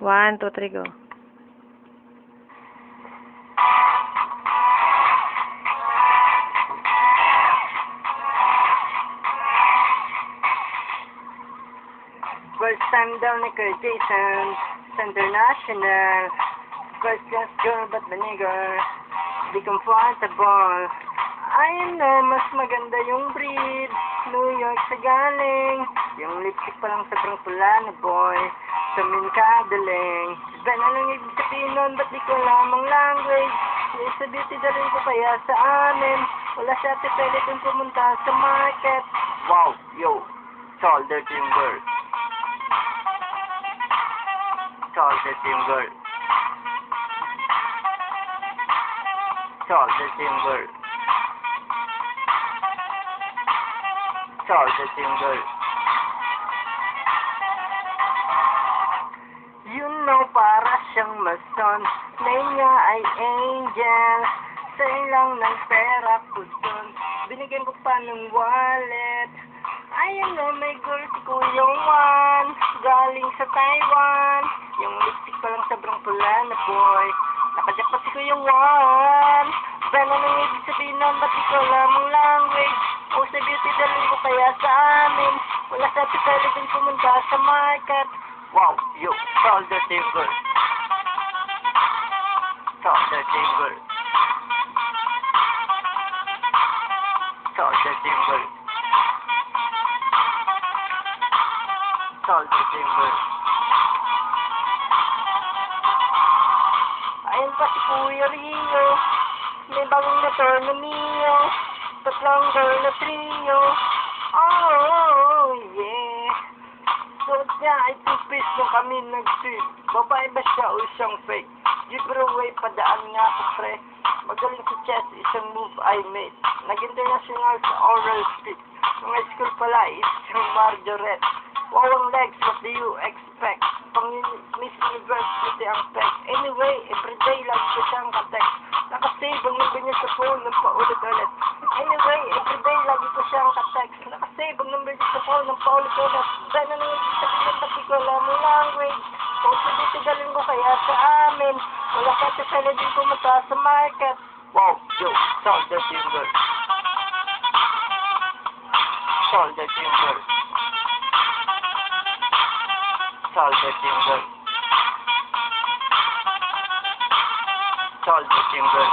1, 2, 3, go. First time daw ni Kurt Jason sa international. First class girl but vinegar. Di comfortable. Ayun na, mas maganda yung breed. New York sa galing. Yung lipstick pa lang sobrang pula na boy. Sa minkadaling. Ba na lang ibig sabihin nun, ba't di ko lamang language? Yung sa beauty dalhin ko kaya sa amin. Wala siya tipili kung pumunta sa market. Wow, yo. Shoulder timber. Shoulder timber. Shoulder timber. Shoulder timber. You know, para siyang mason. Name niya ay Angel. Sa'yo lang ng pera ko dun. Binigyan ko pa ng wallet. Ayun na, may girl si Kuya Juan. Galing sa Taiwan. Yung lipstick pa lang sobrang pula na boy. Nakajakot si Kuya Juan. Ba na nang ibig sabihin nun, ba't ikaw lamang language? O sa beauty dalhin ko kaya sa amin. Wala sa tipili din pumunta sa market. Wow, yo, shoulder timber. Shoulder timber. Shoulder timber. Shoulder timber. Ayun pa si Kuya Rio. May bagong motor na Mio. Tatlong girl na trio. Oh, yeah. Suot niya ay two-piece nung kami nag-trip. Babae ba siya o siyang fake? Giveaway, padaan nga ako pre. Magaling sa chess, isang move I made. Nag-international sa oral speech. Nung high school pala, isang Margaret. Wawang legs, what do you expect? Pang Miss University ang peg. Anyway, everyday lagi ko siyang ka-text. Nakasave ang number niya sa phone ng paulit-ulit. Anyway, everyday lagi ko siyang ka-text. Nakasave ang number niya sa phone ng paulit-ulit. Then ano yung sabihin pati ko lang ng language. Kung sabitigalin ko kaya sa amin. Wala ka tipili din pumunta sa market. Wow, yo, shoulder timber. Shoulder timber. Shoulder timber. Shoulder timber.